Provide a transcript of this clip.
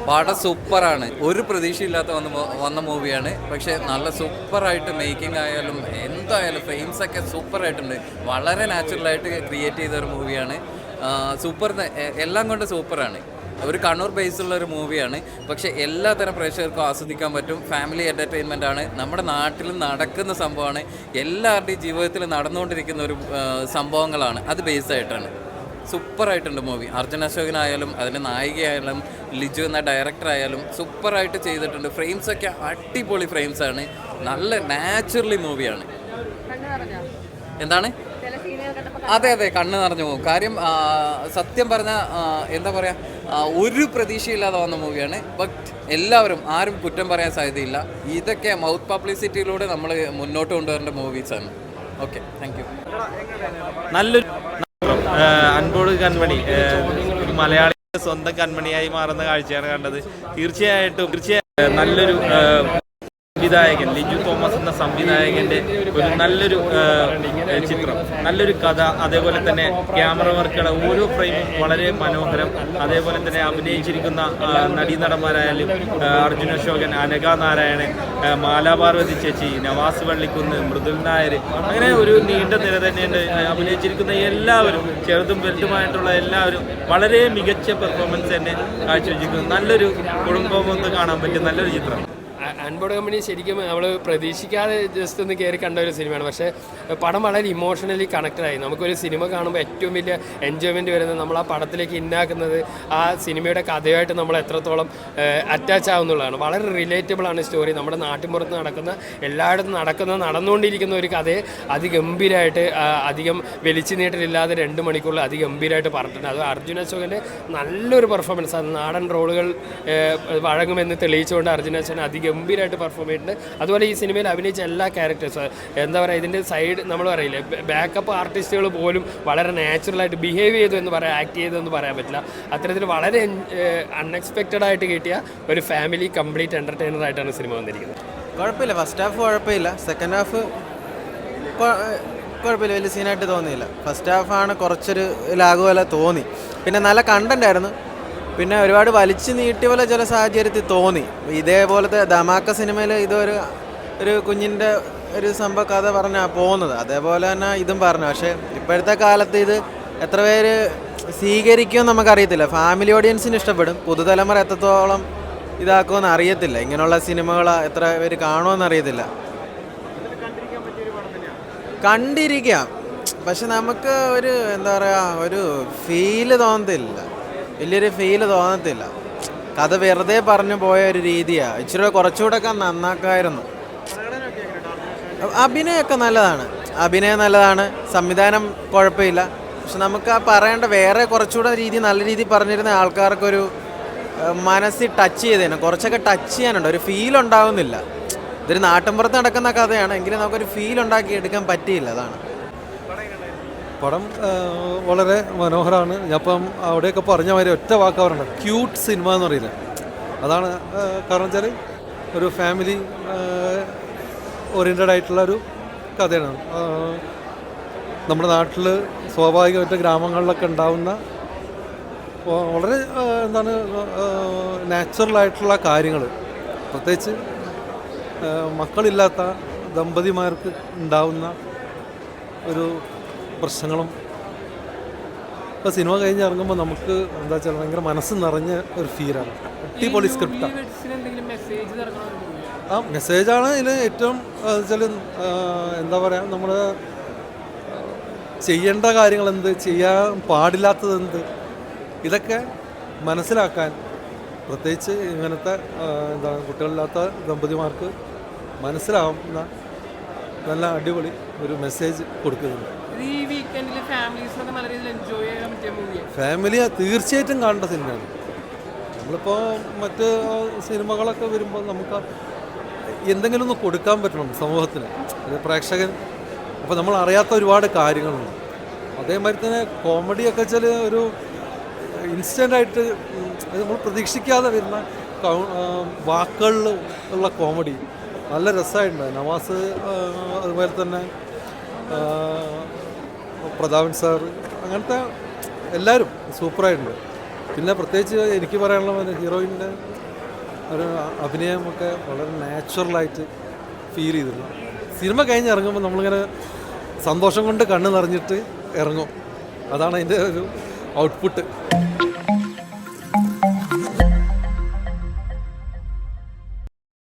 പടം സൂപ്പറാണ്. ഒരു പ്രതീക്ഷയില്ലാത്ത വന്ന മൂവിയാണ്. പക്ഷേ നല്ല സൂപ്പറായിട്ട് മേക്കിംഗ് ആയാലും എന്തായാലും ഫ്രെയിംസൊക്കെ സൂപ്പറായിട്ടുണ്ട്. വളരെ നാച്ചുറലായിട്ട് ക്രിയേറ്റ് ചെയ്ത ഒരു മൂവിയാണ്. സൂപ്പർ എല്ലാം കൊണ്ട് സൂപ്പറാണ്. ഒരു കണ്ണൂർ ബേസുള്ള ഒരു മൂവിയാണ്. പക്ഷേ എല്ലാത്തരം പ്രേക്ഷകർക്കും ആസ്വദിക്കാൻ പറ്റും. ഫാമിലി എൻ്റർടൈൻമെൻ്റ് ആണ്. നമ്മുടെ നാട്ടിൽ നടക്കുന്ന സംഭവമാണ്. എല്ലാവരുടെയും ജീവിതത്തിൽ നടന്നുകൊണ്ടിരിക്കുന്ന ഒരു സംഭവങ്ങളാണ്. അത് ബേസായിട്ടാണ്. സൂപ്പറായിട്ടുണ്ട് മൂവി. അർജുൻ അശോകനായാലും അതിൻ്റെ നായികയായാലും ലിജു എന്ന ഡയറക്ടറായാലും സൂപ്പറായിട്ട് ചെയ്തിട്ടുണ്ട്. ഫ്രെയിംസൊക്കെ അടിപൊളി ഫ്രെയിംസാണ്. നല്ല നാച്ചുറലി മൂവിയാണ്. എന്താണ്? അതെ അതെ, കണ്ണ് നിറഞ്ഞു പോകും. കാര്യം സത്യം പറഞ്ഞാൽ എന്താ പറയുക, ഒരു പ്രതീക്ഷയില്ലാതെ വന്ന മൂവിയാണ്. ബട്ട് എല്ലാവരും ആരും കുറ്റം പറയാൻ സാധ്യതയില്ല. ഇതൊക്കെ മൗത്ത് പബ്ലിസിറ്റിയിലൂടെ നമ്മൾ മുന്നോട്ട് കൊണ്ടുവരേണ്ട മൂവീസാണ്. Okay, thank you. നല്ലൊരു അൻപോട് കൺമണി, ഒരു മലയാളിയുടെ സ്വന്തം കൺമണിയായി മാറുന്ന കാഴ്ചയാണ് കണ്ടത്. തീർച്ചയായിട്ടും നല്ലൊരു സംവിധായകൻ ലിജു തോമസ് എന്ന സംവിധായകൻ്റെ ഒരു നല്ലൊരു ചിത്രം, നല്ലൊരു കഥ, അതേപോലെ തന്നെ ക്യാമറ വർക്കുകൾ, ഓരോ ഫ്രെയിമും വളരെ മനോഹരം. അതേപോലെ തന്നെ അഭിനയിച്ചിരിക്കുന്ന നടീനടന്മാരായാലും അർജുൻ അശോകൻ, അനഘ നാരായണൻ, മാലാപാർവതി ചേച്ചി, നവാസ് വള്ളിക്കുന്ന്, മൃദുൽ നായർ, അങ്ങനെ ഒരു നീണ്ട നിര തന്നെയുണ്ട്. അഭിനയിച്ചിരിക്കുന്ന എല്ലാവരും, ചെറുതും വലുതുമായിട്ടുള്ള എല്ലാവരും വളരെ മികച്ച പെർഫോമൻസ് തന്നെ കാഴ്ചവെച്ചിരിക്കുന്നു. നല്ലൊരു കുടുംബമൊത്ത് കാണാൻ പറ്റിയ നല്ലൊരു ചിത്രം. അൻപോട് കമ്പനി ശരിക്കും നമ്മൾ പ്രതീക്ഷിക്കാതെ ജസ്റ്റ് ഒന്ന് കയറി കണ്ട ഒരു സിനിമയാണ്. പക്ഷേ പടം വളരെ ഇമോഷണലി കണക്റ്റഡായി. നമുക്കൊരു സിനിമ കാണുമ്പോൾ ഏറ്റവും വലിയ എൻജോയ്മെൻറ്റ് വരുന്നത് നമ്മൾ ആ പടത്തിലേക്ക് ഇന്നാക്കുന്നത് ആ സിനിമയുടെ കഥയായിട്ട് നമ്മൾ എത്രത്തോളം അറ്റാച്ച് ആവുന്നുള്ളതാണ്. വളരെ റിലേറ്റബിളാണ് സ്റ്റോറി. നമ്മുടെ നാട്ടിൻപുറത്ത് എല്ലായിടത്തും നടന്നുകൊണ്ടിരിക്കുന്ന ഒരു കഥയെ അതിഗംഭീരമായിട്ട്, അധികം വലിച്ചു നീട്ടലില്ലാതെ 2 മണിക്കൂറിൽ അതിഗംഭീരമായിട്ട് പറഞ്ഞിട്ടുണ്ട്. അത് അർജുൻ അശോകൻ്റെ നല്ലൊരു പെർഫോമൻസ്. അത് നാടൻ റോളുകൾ വഴങ്ങുമെന്ന് തെളിയിച്ചുകൊണ്ട് അർജുൻ അശോകൻ ഗംഭീരമായിട്ട് പെർഫോം ചെയ്തിട്ടുണ്ട്. അതുപോലെ ഈ സിനിമയിൽ അഭിനയിച്ച എല്ലാ ക്യാരക്ടേഴ്സും, എന്താ പറയുക, ഇതിൻ്റെ സൈഡ് നമ്മൾ പറയില്ലേ, ബാക്കപ്പ് ആർട്ടിസ്റ്റുകൾ പോലും വളരെ നാച്ചുറലായിട്ട് ബിഹേവ് ചെയ്തു എന്ന് പറയാം, ആക്ട് ചെയ്തു എന്ന് പറയാൻ പറ്റില്ല. അത്തരത്തിൽ വളരെ അൺഎക്സ്പെക്റ്റഡ് ആയിട്ട് കിട്ടിയ ഒരു ഫാമിലി കംപ്ലീറ്റ് എൻ്റർടൈനർ ആയിട്ടാണ് സിനിമ വന്നിരിക്കുന്നത്. കുഴപ്പമില്ല, ഫസ്റ്റ് ഹാഫ് കുഴപ്പമില്ല, സെക്കൻഡ് ഹാഫ് കുഴപ്പമില്ല, വലിയ സീനായിട്ട് തോന്നിയില്ല. ഫസ്റ്റ് ഹാഫാണ് കുറച്ചൊരു ലാഗ് പോലെ തോന്നി. പിന്നെ നല്ല കണ്ടൻ്റ് ആയിരുന്നു. പിന്നെ ഒരുപാട് വലിച്ചു നീട്ടിയ പോലെ ചില സാഹചര്യത്തിൽ തോന്നി. ഇതേപോലത്തെ ധമാക്ക സിനിമയിൽ ഒരു കുഞ്ഞിൻ്റെ ഒരു സംഭവ കഥ പറഞ്ഞാൽ പോകുന്നത്, അതേപോലെ തന്നെ ഇതും പറഞ്ഞു. പക്ഷേ ഇപ്പോഴത്തെ കാലത്ത് ഇത് എത്ര പേര് സ്വീകരിക്കുമെന്ന് നമുക്കറിയത്തില്ല. ഫാമിലി ഓഡിയൻസിന് ഇഷ്ടപ്പെടും, പുതുതലമുറ എത്രത്തോളം ഇതാക്കുമെന്ന് അറിയത്തില്ല. ഇങ്ങനെയുള്ള സിനിമകൾ എത്ര പേര് കാണുമെന്ന് അറിയത്തില്ല. കണ്ടിരിക്കാം, പക്ഷെ നമുക്ക് ഒരു എന്താ പറയുക, ഒരു ഫീല് തോന്നത്തില്ല, വലിയൊരു ഫീല് തോന്നത്തില്ല. കഥ വെറുതെ പറഞ്ഞു പോയ ഒരു രീതിയാണ്. ഇച്ചിരി കുറച്ചുകൂടെ ഒക്കെ നന്നാക്കായിരുന്നു. അഭിനയമൊക്കെ നല്ലതാണ്, സംവിധാനം കുഴപ്പമില്ല. പക്ഷെ നമുക്ക് ആ പറയേണ്ട വേറെ കുറച്ചുകൂടെ നല്ല രീതി പറഞ്ഞിരുന്ന ആൾക്കാർക്കൊരു മനസ്സിൽ ടച്ച് ചെയ്തേനെ, കുറച്ചൊക്കെ ടച്ച് ചെയ്യാനുണ്ട്. ഒരു ഫീൽ ഉണ്ടാവുന്നില്ല. ഇതൊരു നാട്ടിൻപുറത്ത് നടക്കുന്ന കഥയാണ്, എങ്കിലും നമുക്കൊരു ഫീൽ ഉണ്ടാക്കി എടുക്കാൻ പറ്റിയില്ല. അതാണ് പടം. വളരെ മനോഹരമാണ്. ഞാനിപ്പം അവിടെയൊക്കെ പറഞ്ഞ മാതിരി ഒറ്റ വാക്ക് പറയുന്നത് ക്യൂട്ട് സിനിമ എന്ന് പറയില്ല. അതാണ് കാരണം വെച്ചാൽ ഒരു ഫാമിലി ഓറിയൻറ്റഡ് ആയിട്ടുള്ളൊരു കഥയാണ്. നമ്മുടെ നാട്ടിൽ സ്വാഭാവികമായിട്ട് ഗ്രാമങ്ങളിലൊക്കെ ഉണ്ടാവുന്ന വളരെ നാച്ചുറലായിട്ടുള്ള കാര്യങ്ങൾ, പ്രത്യേകിച്ച് മക്കളില്ലാത്ത ദമ്പതിമാർക്ക് ഉണ്ടാവുന്ന ഒരു പ്രശ്നങ്ങളും. ഇപ്പോൾ സിനിമ കഴിഞ്ഞ് ഇറങ്ങുമ്പോൾ നമുക്ക് എന്താ വെച്ചാൽ ഭയങ്കര മനസ്സ് നിറഞ്ഞ ഒരു ഫീലാണ്. അടിപൊളി സ്ക്രിപ്റ്റാണ്. ആ മെസ്സേജാണ് ഇതിൽ ഏറ്റവും വെച്ചാൽ എന്താ പറയുക, നമ്മൾ ചെയ്യേണ്ട കാര്യങ്ങൾ എന്ത്, ചെയ്യാൻ പാടില്ലാത്തത് എന്ത്, ഇതൊക്കെ മനസ്സിലാക്കാൻ, പ്രത്യേകിച്ച് ഇങ്ങനത്തെ കുട്ടികളില്ലാത്ത ദമ്പതിമാർക്ക് മനസ്സിലാവുന്ന നല്ല അടിപൊളി ഒരു മെസ്സേജ് കൊടുക്കുന്നുണ്ട്. ഫാമിലി തീർച്ചയായിട്ടും കാണേണ്ട സിനിമയാണ്. നമ്മളിപ്പോൾ മറ്റ് സിനിമകളൊക്കെ വരുമ്പോൾ നമുക്ക് എന്തെങ്കിലും ഒന്ന് കൊടുക്കാൻ പറ്റണം സമൂഹത്തിന്, പ്രേക്ഷകൻ. അപ്പോൾ നമ്മൾ അറിയാത്ത ഒരുപാട് കാര്യങ്ങളുണ്ട്. അതേമാതിരി തന്നെ കോമഡിയൊക്കെ വെച്ചാൽ ഒരു ഇൻസ്റ്റൻ്റായിട്ട് നമ്മൾ പ്രതീക്ഷിക്കാതെ വരുന്ന വാക്കുകളിൽ ഉള്ള കോമഡി നല്ല രസമായിട്ടുണ്ട്. നവാസ്, അതുപോലെ തന്നെ പ്രതാപൻ സാർ, അങ്ങനത്തെ എല്ലാവരും സൂപ്പറായിട്ടുണ്ട്. പിന്നെ പ്രത്യേകിച്ച് എനിക്ക് പറയാനുള്ള ഹീറോയിൻ്റെ ഒരു അഭിനയമൊക്കെ വളരെ നാച്ചുറലായിട്ട് ഫീൽ ചെയ്തിരുന്നു. സിനിമ കഴിഞ്ഞ് ഇറങ്ങുമ്പോൾ നമ്മളിങ്ങനെ സന്തോഷം കൊണ്ട് കണ്ണ് നിറഞ്ഞിട്ട് ഇറങ്ങും. അതാണ് അതിൻ്റെ ഒരു ഔട്ട്പുട്ട്.